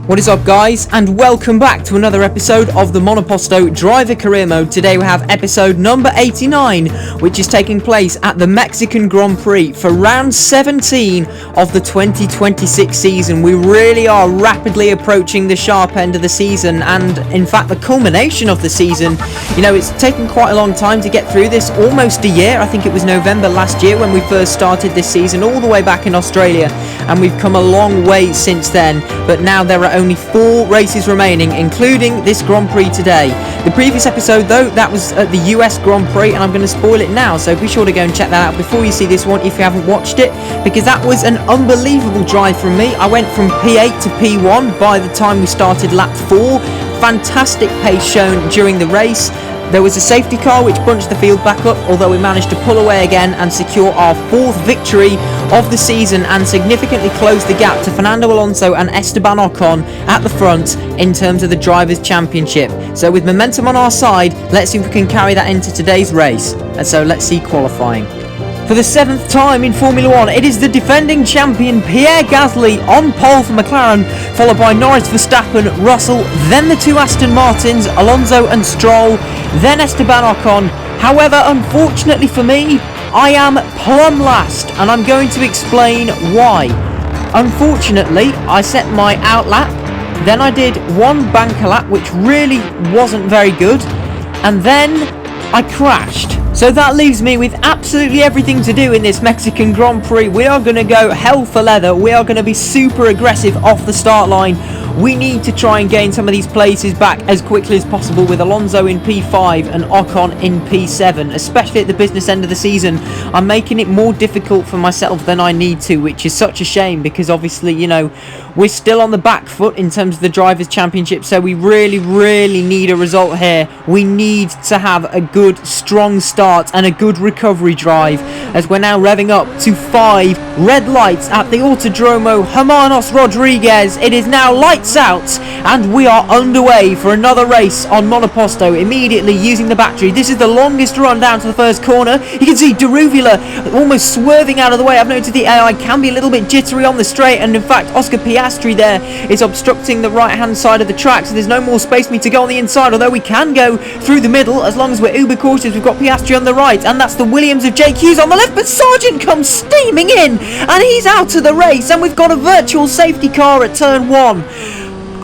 What is up, guys, and welcome back to another episode of the Monoposto Driver Career Mode. Today we have episode number 89, which is taking place at the Mexican Grand Prix for round 17 of the 2026 season. We really are rapidly approaching the sharp end of the season, and in fact the culmination of the season. You know, it's taken quite a long time to get through this, almost a year. I think it was November last year when we first started this season, all the way back in Australia, and we've come a long way since then. But now there are only 4 races remaining, including this Grand Prix today. The previous episode, though, that was at the US Grand Prix, and I'm going to spoil it now, so be sure to go and check that out before you see this one if you haven't watched it, because that was an unbelievable drive from me. I went from P8 to P1 by the time we started lap 4. Fantastic pace shown during the race. There was a safety car which bunched the field back up, although we managed to pull away again and secure our 4th victory of the season and significantly close the gap to Fernando Alonso and Esteban Ocon at the front in terms of the Drivers' Championship. So with momentum on our side, let's see if we can carry that into today's race. And so let's see qualifying. For the 7th time in Formula 1, it is the defending champion Pierre Gasly on pole for McLaren, followed by Norris, Verstappen, Russell, then the 2 Aston Martins, Alonso and Stroll, then Esteban Ocon. However, unfortunately for me, I am plumb last, and I'm going to explain why. Unfortunately, I set my out lap, then I did one banker lap, which really wasn't very good, and then I crashed. So that leaves me with absolutely everything to do in this Mexican Grand Prix. We are going to go hell for leather. We are going to be super aggressive off the start line. We need to try and gain some of these places back as quickly as possible, with Alonso in P5 and Ocon in P7, especially at the business end of the season. I'm making it more difficult for myself than I need to, which is such a shame, because obviously, you know, we're still on the back foot in terms of the Drivers' Championship, so we really need a result here. We need to have a good, strong start and a good recovery drive, as we're now revving up to 5 red lights at the Autodromo Hermanos Rodriguez. It is now lights out, and we are underway for another race on Monoposto, immediately using the battery. This is the longest run down to the first corner. You can see Deruvila almost swerving out of the way. I've noticed the AI can be a little bit jittery on the straight, and in fact Oscar Piastri there is obstructing the right hand side of the track, so there's no more space for me to go on the inside, although we can go through the middle as long as we're uber cautious. We've got Piastri on the right, and that's the Williams of Jake Hughes on the left, but Sargent comes steaming in and he's out of the race, and we've got a virtual safety car at turn 1.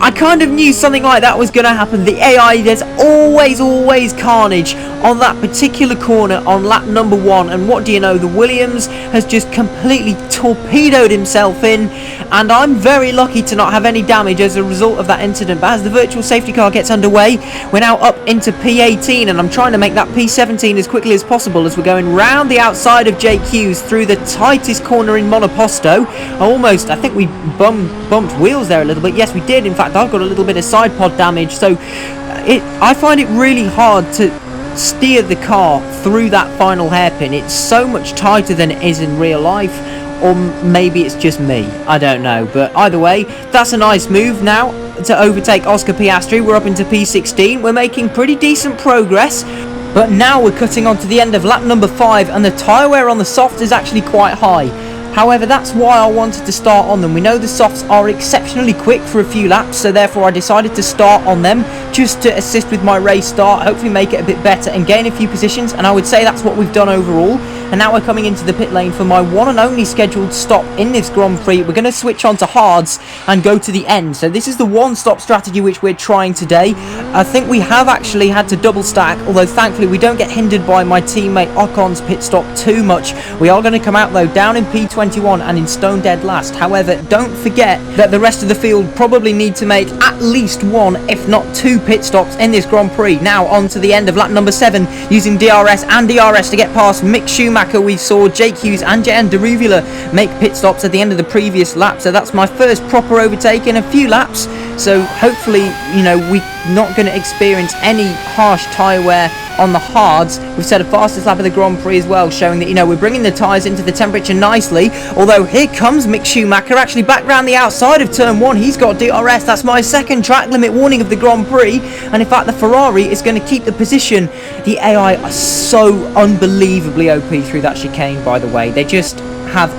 I kind of knew something like that was going to happen. The AI, there's always carnage on that particular corner on lap number 1, and what do you know, the Williams has just completely torpedoed himself in, and I'm very lucky to not have any damage as a result of that incident. But as the virtual safety car gets underway, we're now up into P18, and I'm trying to make that P17 as quickly as possible as we're going round the outside of Jake Hughes through the tightest corner in Monoposto. I think we bumped wheels there a little bit. Yes, we did. In fact, I've got a little bit of side pod damage, so I find it really hard to steer the car through that final hairpin. It's so much tighter than it is in real life, or maybe it's just me, I don't know. But either way, that's a nice move now to overtake Oscar Piastri. We're up into P16. We're making pretty decent progress, but now we're cutting on to the end of lap number 5, and the tyre wear on the softs is actually quite high. However, that's why I wanted to start on them. We know the softs are exceptionally quick for a few laps, so therefore I decided to start on them just to assist with my race start, hopefully make it a bit better and gain a few positions, and I would say that's what we've done overall. And now we're coming into the pit lane for my one and only scheduled stop in this Grand Prix. We're going to switch on to hards and go to the end. So this is the one-stop strategy which we're trying today. I think we have actually had to double stack, although thankfully we don't get hindered by my teammate Ocon's pit stop too much. We are going to come out though down in P21 and in stone dead last. However, don't forget that the rest of the field probably need to make at least 1, if not 2 pit stops in this Grand Prix. Now on to the end of lap number 7, using DRS and DRS to get past Mick Schumacher. We saw Jake Hughes and Jehan Deruvila make pit stops at the end of the previous lap, so that's my first proper overtake in a few laps. So hopefully, you know, we're not going to experience any harsh tyre wear on the hards. We've set a fastest lap of the Grand Prix as well, showing that, you know, we're bringing the tyres into the temperature nicely. Although here comes Mick Schumacher, actually back round the outside of turn 1. He's got DRS. That's my second track limit warning of the Grand Prix, and in fact the Ferrari is going to keep the position. The AI are so unbelievably OP through that chicane, by the way. They just have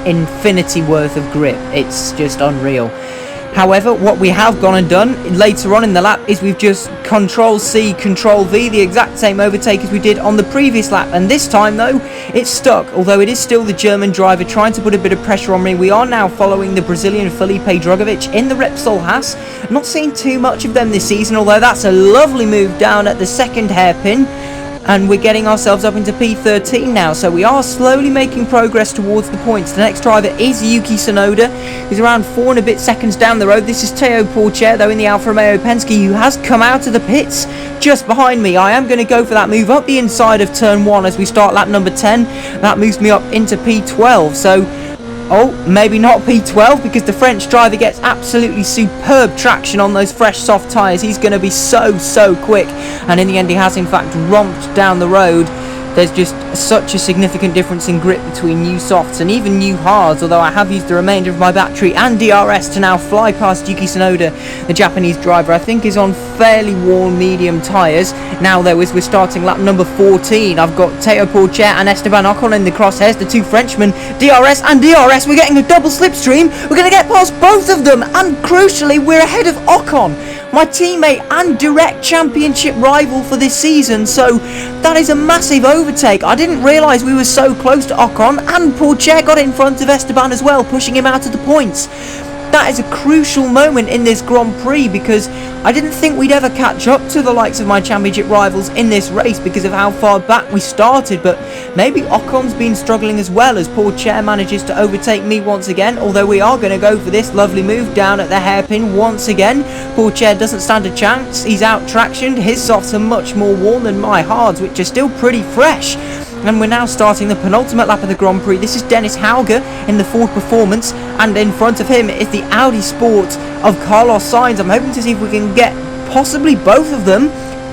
infinity worth of grip. It's just unreal. However, what we have gone and done later on in the lap is we've just Control-C, Control-V, the exact same overtake as we did on the previous lap. And this time, though, it's stuck. Although it is still the German driver trying to put a bit of pressure on me. We are now following the Brazilian Felipe Drugovich in the Repsol Haas. Not seeing too much of them this season, although that's a lovely move down at the second hairpin. And we're getting ourselves up into P13 now, so we are slowly making progress towards the points. The next driver is Yuki Tsunoda. He's around 4 and a bit seconds down the road. This is Teo Porcher, though, in the Alfa Romeo Penske, who has come out of the pits just behind me. I am going to go for that move up the inside of turn 1 as we start lap number 10. That moves me up into P12, so... oh, maybe not P12, because the French driver gets absolutely superb traction on those fresh soft tyres. He's going to be so quick, and in the end he has in fact romped down the road. There's just such a significant difference in grip between new softs and even new hards, although I have used the remainder of my battery and DRS to now fly past Yuki Tsunoda. The Japanese driver, I think, is on fairly worn medium tyres. Now, though, as we're starting lap number 14, I've got Teo Porcher and Esteban Ocon in the crosshairs, the two Frenchmen. DRS and DRS, we're getting a double slipstream. We're going to get past both of them, and crucially, we're ahead of Ocon, my teammate and direct championship rival for this season. So that is a massive overtake. I didn't realise we were so close to Ocon, and Porcher got in front of Esteban as well, pushing him out of the points. That is a crucial moment in this Grand Prix, because I didn't think we'd ever catch up to the likes of my championship rivals in this race because of how far back we started. But maybe Ocon's been struggling as well, as Porcher manages to overtake me once again, although we are going to go for this lovely move down at the hairpin once again. Porcher doesn't stand a chance. He's out tractioned. His softs are much more worn than my hards, which are still pretty fresh. And we're now starting the penultimate lap of the Grand Prix. This is Dennis Hauger in the Ford Performance, and in front of him is the Audi Sport of Carlos Sainz. I'm hoping to see if we can get possibly both of them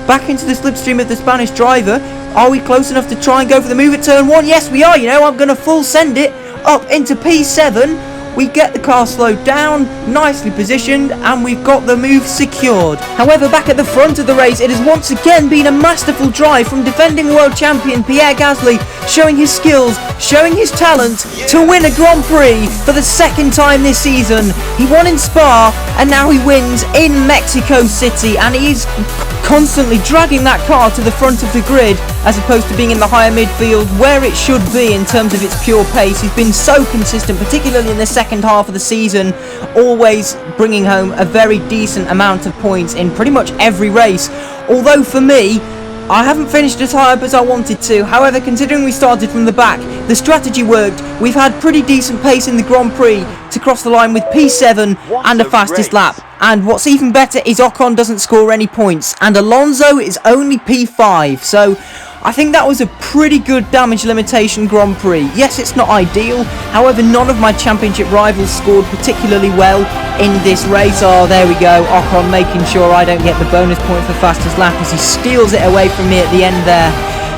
back into the slipstream of the Spanish driver. Are we close enough to try and go for the move at turn 1? Yes, we are. You know, I'm going to full send it up into P7. We get the car slowed down, nicely positioned, and we've got the move secured. However, back at the front of the race, it has once again been a masterful drive from defending world champion Pierre Gasly, showing his skills, showing his talent to win a Grand Prix for the second time this season. He won in Spa, and now he wins in Mexico City, and he is constantly dragging that car to the front of the grid as opposed to being in the higher midfield where it should be in terms of its pure pace. He's been so consistent, particularly in the second half of the season, always bringing home a very decent amount of points in pretty much every race. Although for me, I haven't finished as high up as I wanted to. However, considering we started from the back, the strategy worked. We've had pretty decent pace in the Grand Prix to cross the line with P7 and the fastest lap. And what's even better is Ocon doesn't score any points, and Alonso is only P5. So I think that was a pretty good damage limitation Grand Prix. Yes, it's not ideal. However, none of my championship rivals scored particularly well in this race. Oh, there we go. Ocon making sure I don't get the bonus point for fastest lap as he steals it away from me at the end there.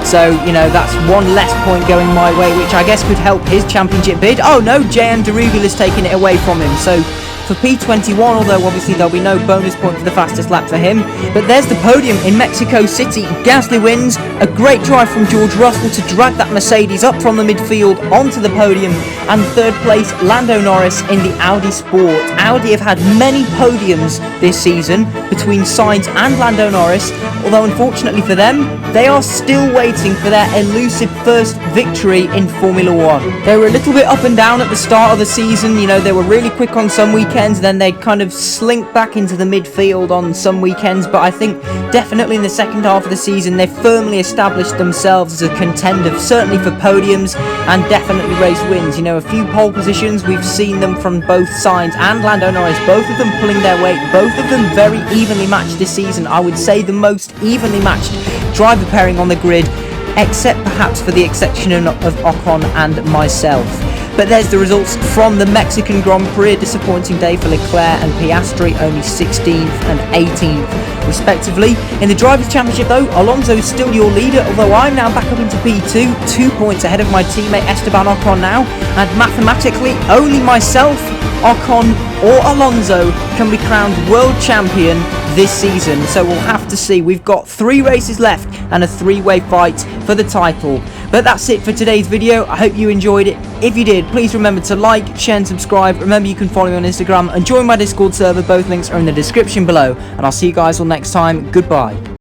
So, you know, that's one less point going my way, which I guess could help his championship bid. Oh no, JM Derugal is taking it away from him. So for P21, although obviously there'll be no bonus point for the fastest lap for him. But there's the podium in Mexico City. Gasly wins. A great drive from George Russell to drag that Mercedes up from the midfield onto the podium. And third place, Lando Norris in the Audi Sport. Audi have had many podiums this season between Sainz and Lando Norris, although unfortunately for them, they are still waiting for their elusive first victory in Formula 1. They were a little bit up and down at the start of the season. You know, they were really quick on some weekends, then they'd kind of slink back into the midfield on some weekends, but I think definitely in the second half of the season they've firmly established themselves as a contender, certainly for podiums and definitely race wins. You know, a few pole positions, we've seen them from both Sainz and Lando Norris, both of them pulling their weight, both of them very evenly matched this season. I would say the most evenly matched driver pairing on the grid, except perhaps for the exception of Ocon and myself. But there's the results from the Mexican Grand Prix. A disappointing day for Leclerc and Piastri, only 16th and 18th respectively. In the Drivers' Championship though, Alonso is still your leader, although I'm now back up into P2, 2 points ahead of my teammate Esteban Ocon now, and mathematically only myself, Ocon or Alonso can be crowned world champion this season. So we'll have to see. We've got 3 races left and a 3-way fight for the title. But But that's it for today's video. I hope you enjoyed it. If you did, please remember to like, share and subscribe. Remember, you can follow me on Instagram and join my Discord server. Both links are in the description below. And I'll see you guys all next time. Goodbye.